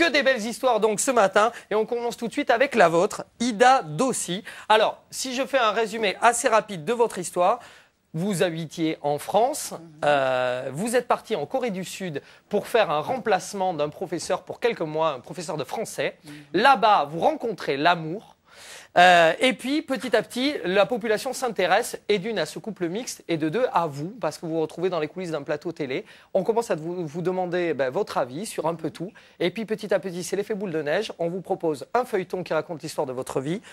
Que des belles histoires donc ce matin. Et on commence tout de suite avec la vôtre, Ida Dossi. Alors, si je fais un résumé assez rapide de votre histoire, vous habitiez en France, vous êtes parti en Corée du Sud pour faire un remplacement d'un professeur pour quelques mois, un professeur de français. Là-bas, vous rencontrez l'amour. Et puis, petit à petit, la population s'intéresse, et d'une à ce couple mixte, et de deux à vous, parce que vous vous retrouvez dans les coulisses d'un plateau télé. On commence à vous demander votre avis sur un peu tout. Et puis, petit à petit, c'est l'effet boule de neige. On vous propose un feuilleton qui raconte l'histoire de votre vie,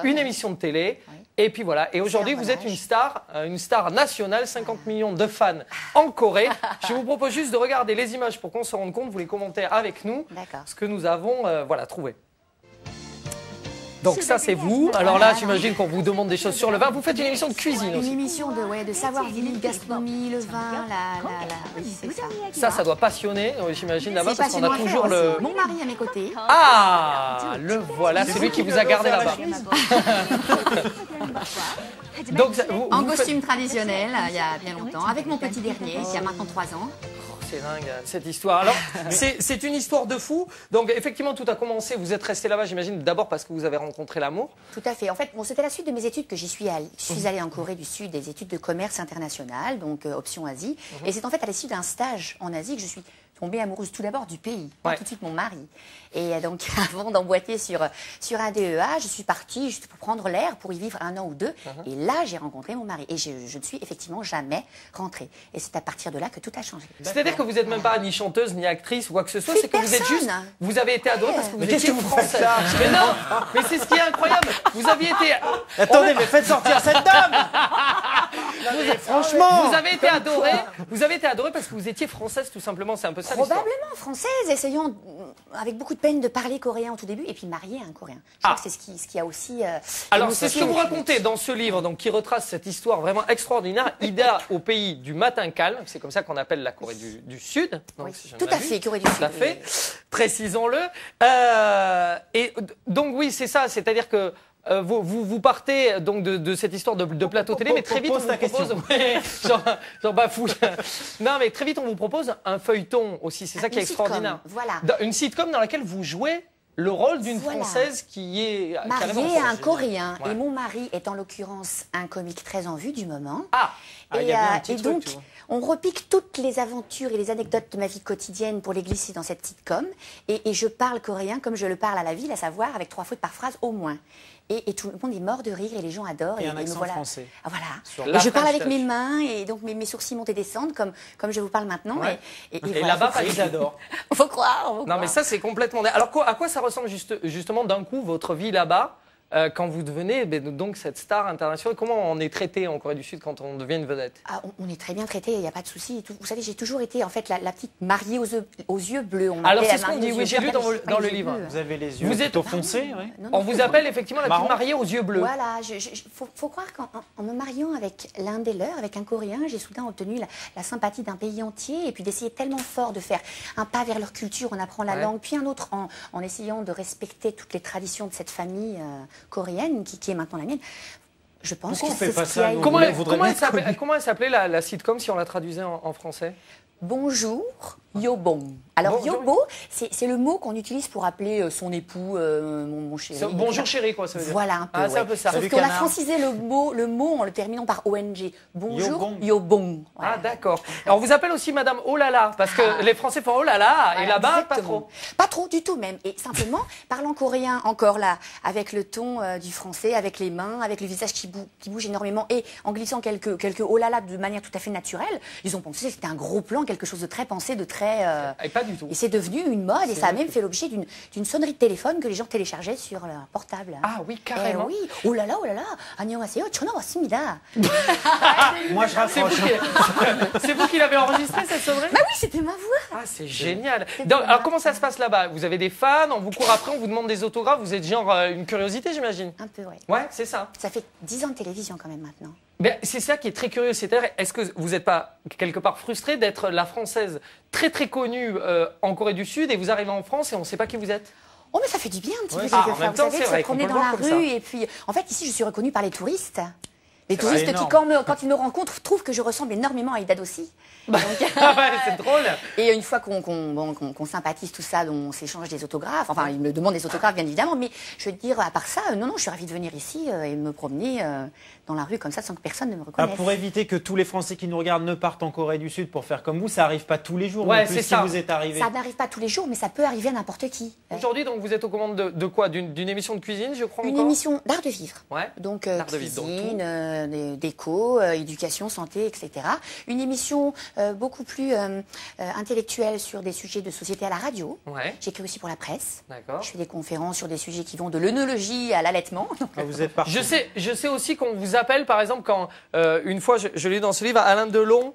une émission de télé, et puis voilà. Et aujourd'hui, vous êtes une star nationale, 50 millions de fans en Corée. Je vous propose juste de regarder les images pour qu'on se rende compte. Vous les commentez avec nous, ce que nous avons trouvé. Donc ça c'est vous. Alors là j'imagine qu'on vous demande des choses sur le vin. Vous faites une émission de cuisine aussi. Une émission de savoir-vivre, gastronomie, le vin, oui, c'est ça. Ça doit passionner, j'imagine là-bas, parce qu'on a toujours Mon mari à mes côtés. Ah, le voilà, c'est lui qui vous a gardé là-bas. Donc, en costume traditionnel, il y a bien longtemps, avec mon petit dernier, qui a maintenant 3 ans. C'est dingue cette histoire. Alors, c'est une histoire de fou. Donc, effectivement, tout a commencé. Vous êtes resté là-bas, j'imagine, d'abord parce que vous avez rencontré l'amour. Tout à fait. En fait, c'était la suite de mes études que j'y suis allée. Je suis allée en Corée du Sud, des études de commerce international, donc option Asie. Et c'est en fait à l'issue d'un stage en Asie que je suis tombée amoureuse tout d'abord du pays, pas tout de suite mon mari. Et donc, avant d'emboîter sur un DEA, je suis partie juste pour prendre l'air, pour y vivre 1 an ou 2. Et là, j'ai rencontré mon mari. Et je ne suis effectivement jamais rentrée. Et c'est à partir de là que tout a changé. C'est-à-dire que vous n'êtes même pas ni chanteuse, ni actrice, ou quoi que ce soit. C'est que vous êtes juste... Vous avez été adorée parce que vous étiez française. Mais non, mais c'est ce qui est incroyable. Vous aviez été... Attendez, mais faites sortir cette dame. Franchement, vous avez été adorée parce que vous étiez française, tout simplement. C'est un peu ça. Probablement française, essayons avec beaucoup de peine de parler coréen au tout début et puis marier un coréen. Je crois que c'est ce qui a aussi... Alors c'est ce que vous racontez dans ce livre donc, qui retrace cette histoire vraiment extraordinaire, Ida au pays du matin calme, c'est comme ça qu'on appelle la Corée du Sud. Donc, oui, si tout à fait, Corée du Sud. Tout à fait, précisons-le. Et donc oui, c'est ça, c'est-à-dire que vous partez donc de cette histoire de plateau télé, mais très vite on vous propose, genre bafouille. Non, mais très vite on vous propose un feuilleton aussi. C'est ça qui est extraordinaire. Voilà. Une sitcom dans laquelle vous jouez le rôle d'une Française qui est mariée à un Coréen. Et mon mari est en l'occurrence un comique très en vue du moment. Et donc, on repique toutes les aventures et les anecdotes de ma vie quotidienne pour les glisser dans cette sitcom. Et je parle coréen comme je le parle à la ville, à savoir avec 3 fautes par phrase au moins. Et tout le monde est mort de rire et les gens adorent. Et un accent français. Voilà. Et je parle avec mes mains et donc mes sourcils montent et descendent comme je vous parle maintenant. Ouais. Et voilà, là-bas, ils adorent. Faut croire. Non, mais ça, c'est complètement... Alors, à quoi ça ressemble justement d'un coup votre vie là-bas quand vous devenez donc cette star internationale? Comment on est traité en Corée du Sud quand on devient une vedette? On est très bien traité, il n'y a pas de souci. Vous savez, j'ai toujours été en fait la petite mariée aux yeux bleus. Alors c'est ce qu'on dit, oui, j'ai lu dans le livre. Vous avez les yeux plutôt foncés, oui. On vous appelle effectivement la petite mariée aux yeux bleus. Voilà, faut croire qu'en me mariant avec l'un des leurs, avec un Coréen, j'ai soudain obtenu la sympathie d'un pays entier et puis d'essayer tellement fort de faire un pas vers leur culture, on apprend la langue, puis un autre en essayant de respecter toutes les traditions de cette famille coréenne qui est maintenant la mienne. Je pense que c'est ce qui a eu... Comment elle s'appelait la sitcom si on la traduisait en français? Bonjour, Yobong. Alors, Yobo, c'est le mot qu'on utilise pour appeler son époux, mon chéri. Bonjour chéri, quoi, ça veut dire. Voilà, un peu. C'est un peu ça. Sauf qu'on a francisé le mot en le terminant par ONG. Bonjour, Yobong. Voilà. Ah, d'accord. On vous appelle aussi Madame Oh là là, parce que les Français font Oh là là, et là-bas, pas trop. Pas trop du tout, même. Et simplement, parlant coréen, encore là, avec le ton du français, avec les mains, avec le visage qui bouge énormément, et en glissant quelques Oh là là de manière tout à fait naturelle, ils ont pensé que c'était un gros plan, quelque chose de très pensé, de très... Et pas du tout. Et c'est devenu une mode, et ça a même fait l'objet d'une sonnerie de téléphone que les gens téléchargeaient sur leur portable. Ah oui, carrément. Oui. Oh là là, 안녕하세요, 전화 왔습니다. Moi, je raccroche. C'est vous qui l'avez enregistré, cette sonnerie? Bah oui, c'était ma voix. Ah, c'est génial. Donc, alors, comment ça se passe là-bas? Vous avez des fans, on vous court après, on vous demande des autographes, vous êtes genre une curiosité, j'imagine? Un peu, oui. Ouais, c'est ça. Ça fait 10 ans de télévision quand même maintenant. C'est ça qui est très curieux, c'est-à-dire, est-ce que vous n'êtes pas quelque part frustré d'être la Française très très connue en Corée du Sud et vous arrivez en France et on ne sait pas qui vous êtes? Oh, mais ça fait du bien un petit peu en quelquefois. même temps, Vous savez, de se promener dans la complètement rue et puis, en fait, ici, je suis reconnue par les touristes Les touristes qui, quand ils me rencontrent, trouvent que je ressemble énormément à Ida Dossi. Ouais, c'est drôle. Et une fois qu'on sympathise tout ça, on s'échange des autographes. Enfin, ils me demandent des autographes, bien évidemment. Mais je veux dire, à part ça, non, je suis ravie de venir ici et me promener dans la rue comme ça sans que personne ne me reconnaisse. Pour éviter que tous les Français qui nous regardent ne partent en Corée du Sud pour faire comme vous, ça n'arrive pas tous les jours. Ouais, non plus, c'est si ça. vous êtes arrivé. Ça n'arrive pas tous les jours, mais ça peut arriver à n'importe qui. Aujourd'hui, donc, vous êtes aux commandes de quoi? D'une émission de cuisine, je crois. Une émission d'art de vivre. Ouais. Donc D'art de vivre, cuisine, déco, éducation, santé, etc. Une émission beaucoup plus intellectuelle sur des sujets de société à la radio. Ouais. J'écris aussi pour la presse. D'accord. Je fais des conférences sur des sujets qui vont de l'œnologie à l'allaitement. Ah, vous êtes parti. Je sais aussi qu'on vous appelle, par exemple, quand une fois, je lis dans ce livre, Alain Delon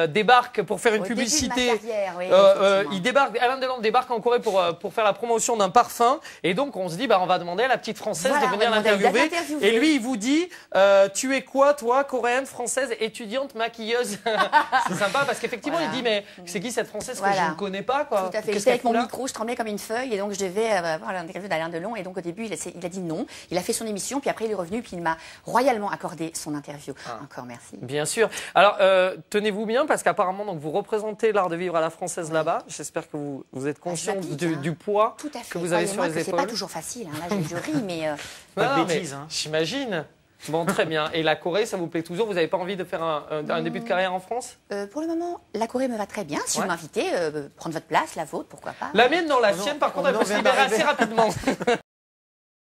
débarque pour faire une Au début de ma publicité. carrière, oui, effectivement. Alain Delon débarque en Corée pour faire la promotion d'un parfum. Et donc, on se dit, on va demander à la petite Française Voilà, de venir on va demander à l'interviewer. l'interviewer. Et lui, il vous dit, tu es quoi, toi, coréenne, française, étudiante, maquilleuse? C'est sympa parce qu'effectivement, Voilà. il dit, mais c'est qui cette Française que Voilà. je ne connais pas, quoi? Tout à fait. Qu'est-ce J'étais avec qu'elle mon fout là? micro, je tremblais comme une feuille et donc je devais avoir l'interview d'Alain Delon. Et donc au début, il a dit non. Il a fait son émission, puis après il est revenu, puis il m'a royalement accordé son interview. Encore merci. Bien sûr. Alors, tenez-vous bien parce qu'apparemment, donc, vous représentez l'art de vivre à la française là-bas. J'espère que vous êtes conscient du poids Tout à fait. que vous avez sur les C'est épaules. pas toujours facile. Là, je ris, mais Pas de Non, mais bêtises, hein. j'imagine. Bon, très bien. Et la Corée, ça vous plaît toujours? Vous n'avez pas envie de faire un début de carrière en France? pour le moment, la Corée me va très bien. Si vous m'invitez, prendre votre place, la vôtre, pourquoi pas. La mienne, non. La Non, sienne, par contre, on elle peut en se vient libérer d'arriver. assez rapidement.